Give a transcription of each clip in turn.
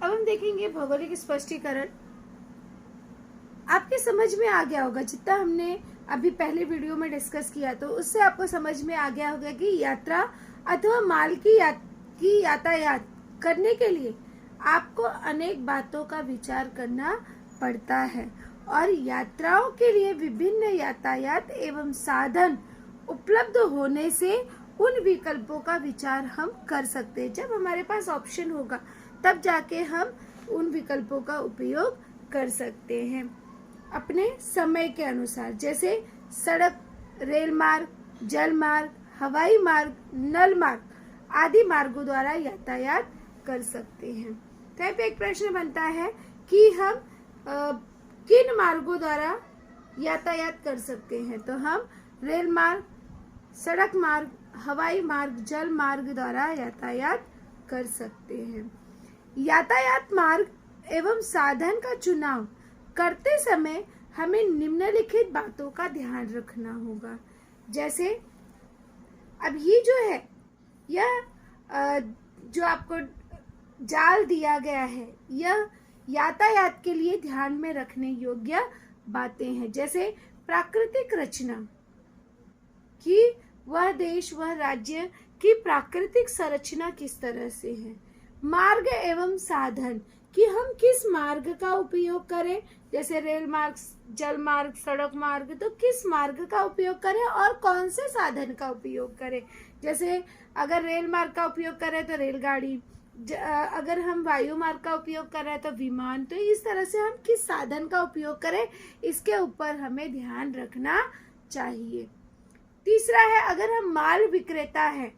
अब हम देखेंगे भौगोलिक स्पष्टीकरण। आपके समझ में आ गया होगा, जितना हमने अभी पहले वीडियो में डिस्कस किया तो उससे आपको समझ में आ गया होगा कि यात्रा अथवा माल की यातायात करने के लिए आपको अनेक बातों का विचार करना पड़ता है और यात्राओं के लिए विभिन्न यातायात एवं साधन उपलब्ध होने से उन विकल्पों का विचार हम कर सकते हैं। जब हमारे पास ऑप्शन होगा तब जाके हम उन विकल्पों का उपयोग कर सकते हैं अपने समय के अनुसार, जैसे सड़क, रेल मार्ग, जल मार्ग, हवाई मार्ग, नल मार्ग आदि मार्गों द्वारा यातायात कर सकते हैं। तो यहाँ पे एक प्रश्न बनता है कि हम किन मार्गों द्वारा यातायात कर सकते हैं। तो हम रेल मार्ग, सड़क मार्ग, हवाई मार्ग, जल मार्ग द्वारा यातायात कर सकते हैं। यातायात मार्ग एवं साधन का चुनाव करते समय हमें निम्नलिखित बातों का ध्यान रखना होगा। जैसे अब ये जो है, यह जो आपको जाल दिया गया है, यह यातायात के लिए ध्यान में रखने योग्य बातें हैं। जैसे प्राकृतिक रचना कि वह देश, वह राज्य की प्राकृतिक संरचना किस तरह से है। मार्ग एवं साधन कि हम किस मार्ग का उपयोग करें, जैसे रेल मार्ग, जल मार्ग, सड़क मार्ग, तो किस मार्ग का उपयोग करें और कौन से साधन का उपयोग करें। जैसे अगर रेल मार्ग का उपयोग करें तो रेलगाड़ी, अगर हम वायु मार्ग का उपयोग कर रहे हैं तो विमान। तो इस तरह से हम किस साधन का उपयोग करें, इसके ऊपर हमें ध्यान रखना चाहिए। तीसरा है, अगर हम माल विक्रेता है,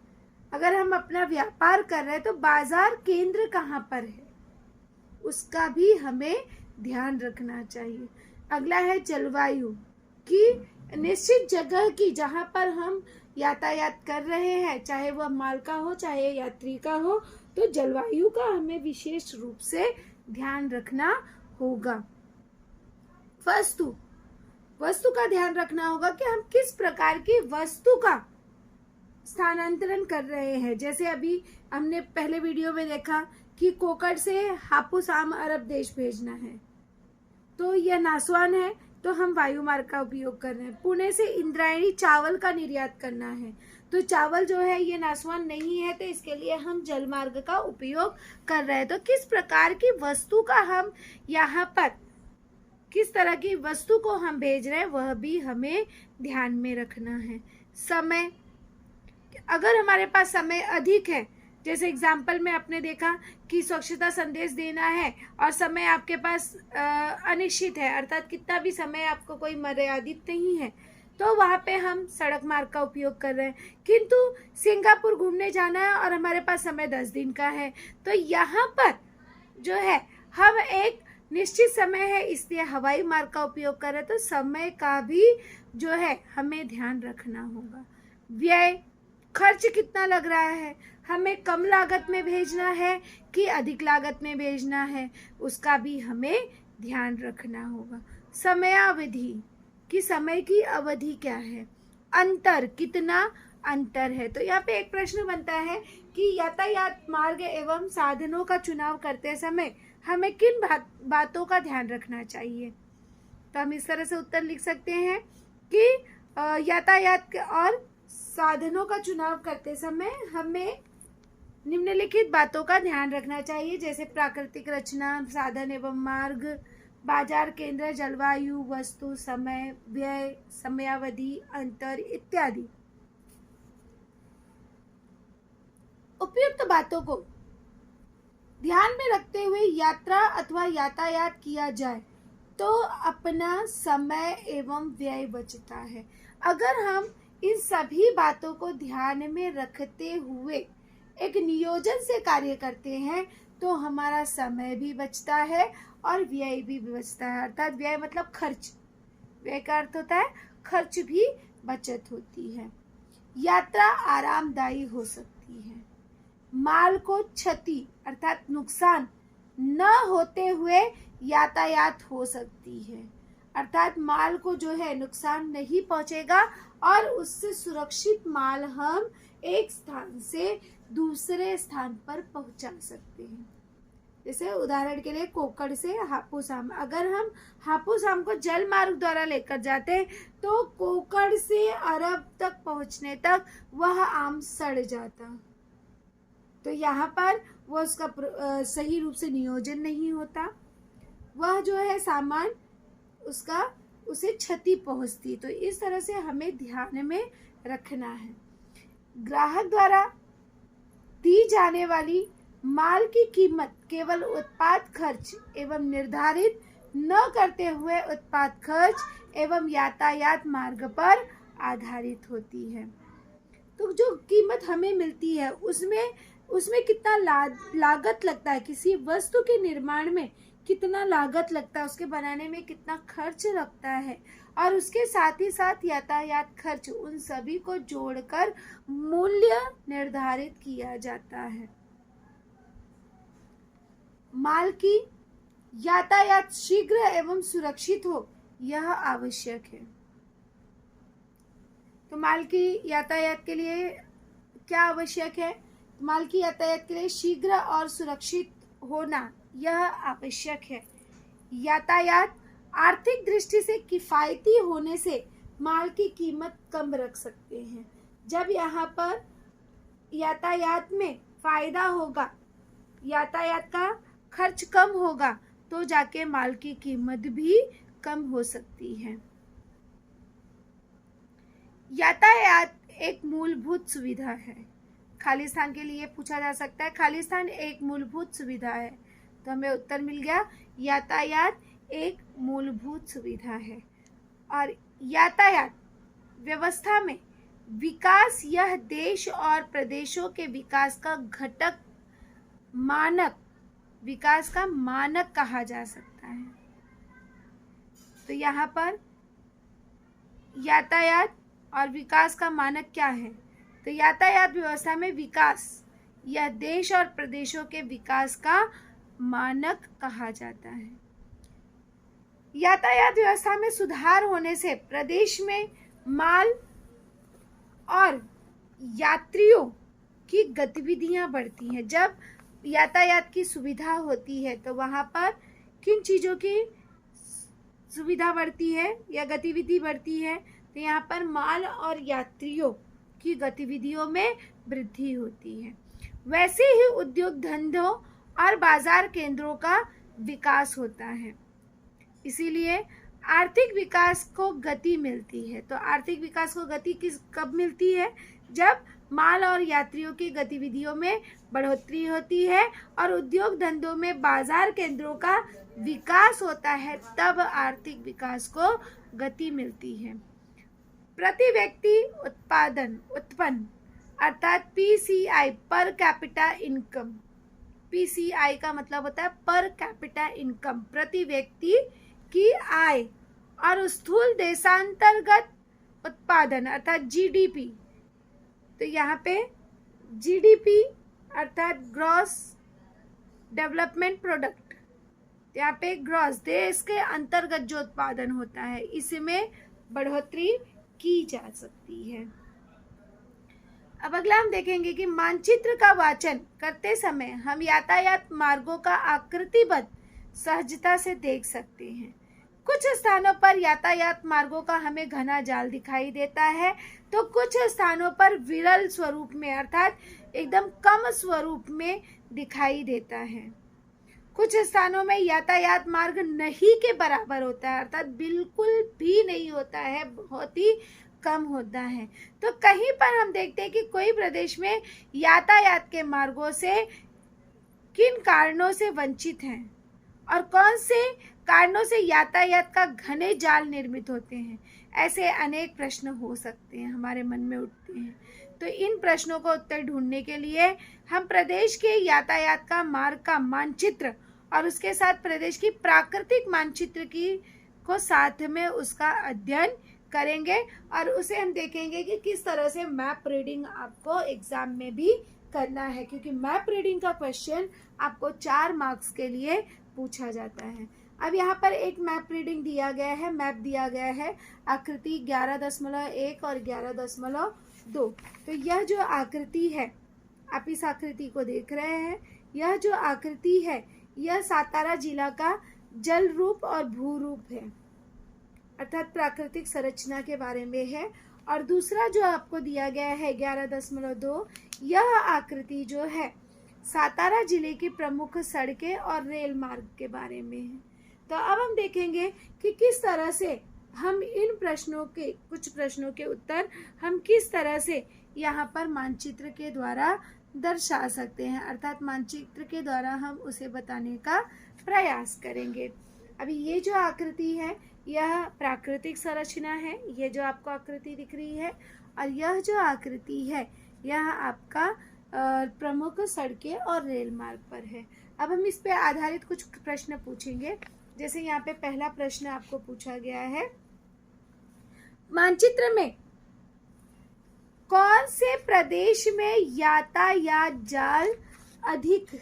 अगर हम अपना व्यापार कर रहे हैं तो बाजार केंद्र कहाँ पर है, उसका भी हमें ध्यान रखना चाहिए। अगला है जलवायु कि निश्चित जगह की जहाँ पर हम यातायात कर रहे हैं, चाहे वह माल का हो चाहे यात्री का हो, तो जलवायु का हमें विशेष रूप से ध्यान रखना होगा। वस्तु का ध्यान रखना होगा कि हम किस प्रकार की वस्तु का स्थानांतरण कर रहे हैं। जैसे अभी हमने पहले वीडियो में देखा कि कोकड़ से हापुस आम अरब देश भेजना है, तो यह नासवान है, तो हम वायु मार्ग का उपयोग कर रहे हैं। पुणे से इंद्रायणी चावल का निर्यात करना है, तो चावल जो है ये नासवान नहीं है, तो इसके लिए हम जल मार्ग का उपयोग कर रहे हैं। तो किस प्रकार की वस्तु का हम यहाँ पर, किस तरह की वस्तु को हम भेज रहे हैं, वह भी हमें ध्यान में रखना है। समय, अगर हमारे पास समय अधिक है, जैसे एग्जाम्पल में आपने देखा कि स्वच्छता संदेश देना है और समय आपके पास अनिश्चित है, अर्थात कितना भी समय आपको कोई मर्यादित नहीं है, तो वहाँ पे हम सड़क मार्ग का उपयोग कर रहे हैं। किंतु सिंगापुर घूमने जाना है और हमारे पास समय 10 दिन का है, तो यहाँ पर जो है हम एक निश्चित समय है, इसलिए हवाई मार्ग का उपयोग कर रहे हैं। तो समय का भी जो है हमें ध्यान रखना होगा। व्यय, खर्च कितना लग रहा है, हमें कम लागत में भेजना है कि अधिक लागत में भेजना है, उसका भी हमें ध्यान रखना होगा। समयावधि कि समय की अवधि क्या है। अंतर, कितना अंतर है। तो यहाँ पे एक प्रश्न बनता है कि यातायात मार्ग एवं साधनों का चुनाव करते समय हमें किन बातों का ध्यान रखना चाहिए। तो हम इस तरह से उत्तर लिख सकते हैं कि यातायात और साधनों का चुनाव करते समय हमें निम्नलिखित बातों का ध्यान रखना चाहिए, जैसे प्राकृतिक रचना, साधन एवं मार्ग, बाजार केंद्र, जलवायु, वस्तु, समय, व्यय, समयावधि, अंतर इत्यादि। उपयुक्त बातों को ध्यान में रखते हुए यात्रा अथवा यातायात किया जाए तो अपना समय एवं व्यय बचता है। अगर हम इन सभी बातों को ध्यान में रखते हुए एक नियोजन से कार्य करते हैं तो हमारा समय भी बचता है और व्यय भी बचता है, अर्थात व्यय मतलब खर्च, व्यय का अर्थ होता है खर्च भी बचत होती है। यात्रा आरामदायी हो सकती है। माल को क्षति अर्थात नुकसान न होते हुए यातायात हो सकती है, अर्थात माल को जो है नुकसान नहीं पहुंचेगा और उससे सुरक्षित माल हम एक स्थान से दूसरे स्थान पर पहुंचा सकते हैं। जैसे उदाहरण के लिए कोकड़ से हापुस आम, अगर हम हापुस आम को जल मार्ग द्वारा लेकर जाते तो कोकड़ से अरब तक पहुंचने तक वह आम सड़ जाता। तो यहाँ पर वो उसका सही रूप से नियोजन नहीं होता, वह जो है सामान उसका उसे क्षति पहुंचती। तो इस तरह से हमें ध्यान में रखना है। ग्राहक द्वारा दी जाने वाली माल की कीमत केवल उत्पाद खर्च एवं निर्धारित न करते हुए उत्पाद खर्च एवं यातायात मार्ग पर आधारित होती है। तो जो कीमत हमें मिलती है उसमें कितना लागत लगता है, किसी वस्तु के निर्माण में कितना लागत लगता है, उसके बनाने में कितना खर्च लगता है, और उसके साथ ही साथ यातायात खर्च, उन सभी को जोड़कर मूल्य निर्धारित किया जाता है। माल की यातायात शीघ्र एवं सुरक्षित हो, यह आवश्यक है। तो माल की यातायात के लिए क्या आवश्यक है? माल की यातायात के लिए शीघ्र और सुरक्षित होना यह आवश्यक है। यातायात आर्थिक दृष्टि से किफायती होने से माल की कीमत कम रख सकते हैं। जब यहाँ पर यातायात में फायदा होगा, यातायात का खर्च कम होगा, तो जाके माल की कीमत भी कम हो सकती है। यातायात एक मूलभूत सुविधा है। खालिस्तान के लिए पूछा जा सकता है, खालिस्तान एक मूलभूत सुविधा है, तो हमें उत्तर मिल गया यातायात एक मूलभूत सुविधा है। और यातायात व्यवस्था में विकास यह देश और प्रदेशों के विकास का घटक मानक, विकास का मानक कहा जा सकता है। तो यहाँ पर यातायात और विकास का मानक क्या है? तो यातायात व्यवस्था में विकास यह देश और प्रदेशों के विकास का मानक कहा जाता है। यातायात व्यवस्था में सुधार होने से प्रदेश में माल और यात्रियों की गतिविधियां बढ़ती हैं। जब यातायात की सुविधा होती है तो वहाँ पर किन चीज़ों की सुविधा बढ़ती है या गतिविधि बढ़ती है? तो यहाँ पर माल और यात्रियों की गतिविधियों में वृद्धि होती है। वैसे ही उद्योग धंधों और बाजार केंद्रों का विकास होता है। इसीलिए आर्थिक विकास को गति मिलती है। तो आर्थिक विकास को गति कब मिलती है? जब माल और यात्रियों की गतिविधियों में बढ़ोतरी होती है और उद्योग धंधों में बाजार केंद्रों का विकास होता है, तब आर्थिक विकास को गति मिलती है। प्रति व्यक्ति उत्पन्न अर्थात PCI, per capita income. PCI का मतलब होता है पर कैपिटा इनकम, प्रति व्यक्ति की आय, और स्थूल देशांतर्गत उत्पादन अर्थात जीडीपी। तो यहाँ पे जीडीपी अर्थात ग्रॉस डेवलपमेंट प्रोडक्ट, यहाँ पे ग्रॉस देश के अंतर्गत जो उत्पादन होता है, इसमें बढ़ोतरी की जा सकती है। अब अगला हम देखेंगे कि मानचित्र का वाचन करते समय हम यातायात मार्गों का आकृतिबद्ध सहजता से देख सकते हैं। कुछ स्थानों पर यातायात मार्गों का हमें घना जाल दिखाई देता है, तो कुछ स्थानों पर विरल स्वरूप में अर्थात एकदम कम स्वरूप में दिखाई देता है। कुछ स्थानों में यातायात मार्ग नहीं के बराबर होता है, अर्थात बिल्कुल भी नहीं होता है, बहुत ही कम होता है। तो कहीं पर हम देखते हैं कि कोई प्रदेश में यातायात के मार्गों से किन कारणों से वंचित हैं और कौन से कारणों से यातायात का घने जाल निर्मित होते हैं। ऐसे अनेक प्रश्न हो सकते हैं, हमारे मन में उठते हैं। तो इन प्रश्नों को उत्तर ढूंढने के लिए हम प्रदेश के यातायात का मार्ग का मानचित्र और उसके साथ प्रदेश की प्राकृतिक मानचित्र को साथ में उसका अध्ययन करेंगे और उसे हम देखेंगे कि किस तरह से मैप रीडिंग आपको एग्जाम में भी करना है, क्योंकि मैप रीडिंग का क्वेश्चन आपको 4 मार्क्स के लिए पूछा जाता है। अब यहाँ पर एक मैप रीडिंग दिया गया है, मैप दिया गया है आकृति 11.1 और 11.2। तो यह जो आकृति है, आप इस आकृति को देख रहे हैं, यह जो आकृति है यह सातारा जिला का जल रूप और भू रूप है, अर्थात प्राकृतिक संरचना के बारे में है। और दूसरा जो आपको दिया गया है 11.2, यह आकृति जो है सातारा जिले की प्रमुख सड़कें और रेल मार्ग के बारे में है। तो अब हम देखेंगे कि किस तरह से हम इन प्रश्नों के कुछ प्रश्नों के उत्तर हम किस तरह से यहाँ पर मानचित्र के द्वारा दर्शा सकते हैं, अर्थात मानचित्र के द्वारा हम उसे बताने का प्रयास करेंगे। अभी ये जो आकृति है यह प्राकृतिक संरचना है, ये जो आपको आकृति दिख रही है, और यह जो आकृति है यह आपका प्रमुख सड़कें और रेल मार्ग पर है। अब हम इस पे आधारित कुछ प्रश्न पूछेंगे। जैसे यहाँ पे पहला प्रश्न आपको पूछा गया है, मानचित्र में कौन से प्रदेश में यातायात जाल अधिक है?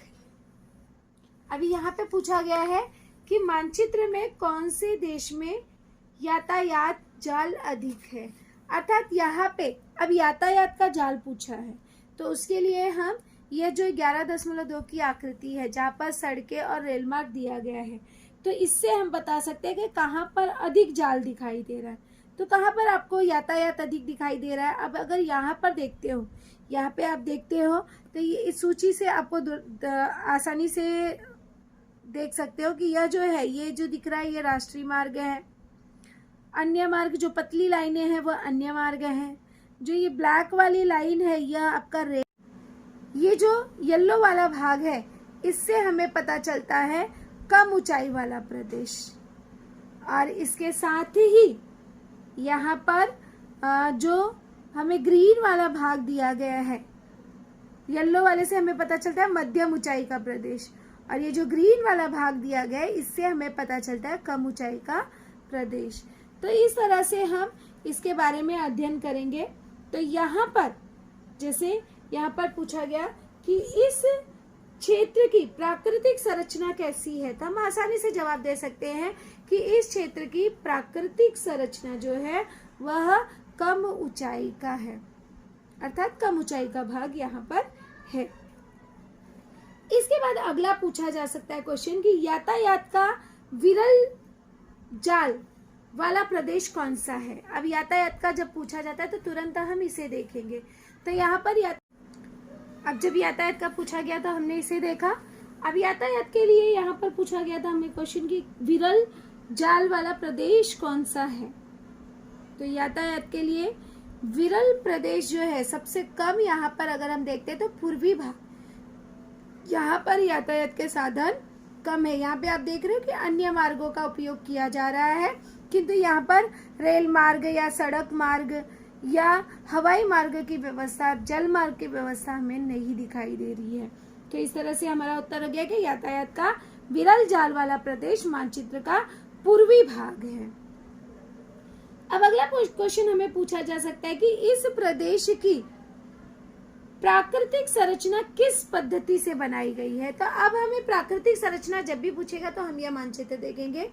अभी यहाँ पे पूछा गया है कि मानचित्र में कौन से देश में यातायात जाल अधिक है, अर्थात यहाँ पे अब यातायात का जाल पूछा है, तो उसके लिए हम यह जो 11.2 की आकृति है जहाँ पर सड़कें और रेल मार्ग दिया गया है, तो इससे हम बता सकते हैं कि कहाँ पर अधिक जाल दिखाई दे रहा है। तो कहाँ पर आपको यातायात अधिक दिखाई दे रहा है? अब अगर यहाँ पर देखते हो, यहाँ पे आप देखते हो तो ये इस सूची से आपको आसानी से देख सकते हो कि यह जो है, ये जो दिख रहा है ये राष्ट्रीय मार्ग है। अन्य मार्ग जो पतली लाइनें हैं वो अन्य मार्ग हैं। जो ये ब्लैक वाली लाइन है यह आपका रेल। ये जो येलो वाला भाग है इससे हमें पता चलता है कम ऊंचाई वाला प्रदेश। और इसके साथ ही यहाँ पर जो हमें ग्रीन वाला भाग दिया गया है, येलो वाले से हमें पता चलता है मध्यम ऊंचाई का प्रदेश, और ये जो ग्रीन वाला भाग दिया गया है इससे हमें पता चलता है कम ऊंचाई का प्रदेश। तो इस तरह से हम इसके बारे में अध्ययन करेंगे। तो यहाँ पर जैसे यहाँ पर पूछा गया कि इस क्षेत्र की प्राकृतिक संरचना कैसी है, तो हम आसानी से जवाब दे सकते हैं कि इस क्षेत्र की प्राकृतिक संरचना जो है वह कम ऊंचाई का है, अर्थात कम ऊंचाई का भाग यहाँ पर है। इसके बाद अगला पूछा जा सकता है क्वेश्चन कि यातायात का विरल जाल वाला प्रदेश कौन सा है। अब यातायात का जब पूछा जाता है तो तुरंत हम इसे देखेंगे। तो यहाँ पर अब जब यातायात का पूछा गया तो हमने इसे देखा। अब यातायात के लिए यहाँ पर पूछा गया था हमें क्वेश्चन कि विरल जाल वाला प्रदेश कौन सा है। तो यातायात के लिए विरल प्रदेश जो है सबसे कम यहाँ पर अगर हम देखते हैं तो पूर्वी भाग, यहाँ पर यातायात के साधन कम है। यहाँ पे आप देख रहे हो कि अन्य मार्गों का उपयोग किया जा रहा है, किंतु यहाँ पर रेल मार्ग या सड़क मार्ग या हवाई मार्ग की व्यवस्था, जल मार्ग की व्यवस्था हमें नहीं दिखाई दे रही है। तो इस तरह से हमारा उत्तर हो गया कि यातायात का विरल जाल वाला प्रदेश मानचित्र का पूर्वी भाग है। अब अगला क्वेश्चन हमें पूछा जा सकता है कि इस प्रदेश की प्राकृतिक संरचना किस पद्धति से बनाई गई है। तो अब हमें प्राकृतिक संरचना जब भी पूछेगा तो हम यह मानचित्र देखेंगे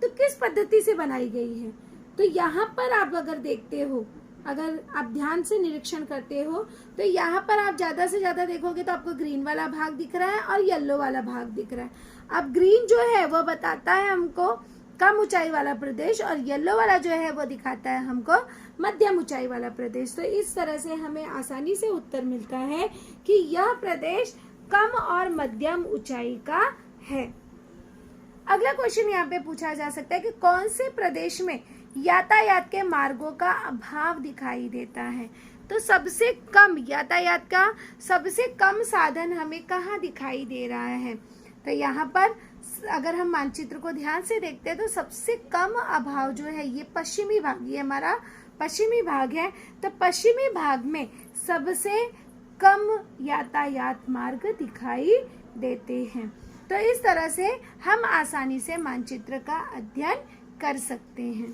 तो किस पद्धति से बनाई गई है। तो यहाँ पर आप अगर देखते हो, अगर आप ध्यान से निरीक्षण करते हो तो यहाँ पर आप ज्यादा से ज्यादा देखोगे तो आपको ग्रीन वाला भाग दिख रहा है और येलो वाला भाग दिख रहा है। अब ग्रीन जो है वो बताता है हमको कम ऊंचाई वाला प्रदेश और येलो वाला जो है वो दिखाता है हमको मध्यम ऊंचाई वाला प्रदेश। तो इस तरह से हमें आसानी से उत्तर मिलता है कि यह प्रदेश कम और मध्यम ऊंचाई का है। अगला क्वेश्चन यहाँ पे पूछा जा सकता है कि कौन से प्रदेश में यातायात के मार्गों का अभाव दिखाई देता है। तो सबसे कम यातायात का सबसे कम साधन हमें कहाँ दिखाई दे रहा है। तो यहाँ पर अगर हम मानचित्र को ध्यान से देखते हैं तो सबसे कम अभाव जो है ये पश्चिमी भाग, ये हमारा पश्चिमी भाग है। तो पश्चिमी भाग में सबसे कम यातायात मार्ग दिखाई देते हैं। तो इस तरह से हम आसानी से मानचित्र का अध्ययन कर सकते हैं।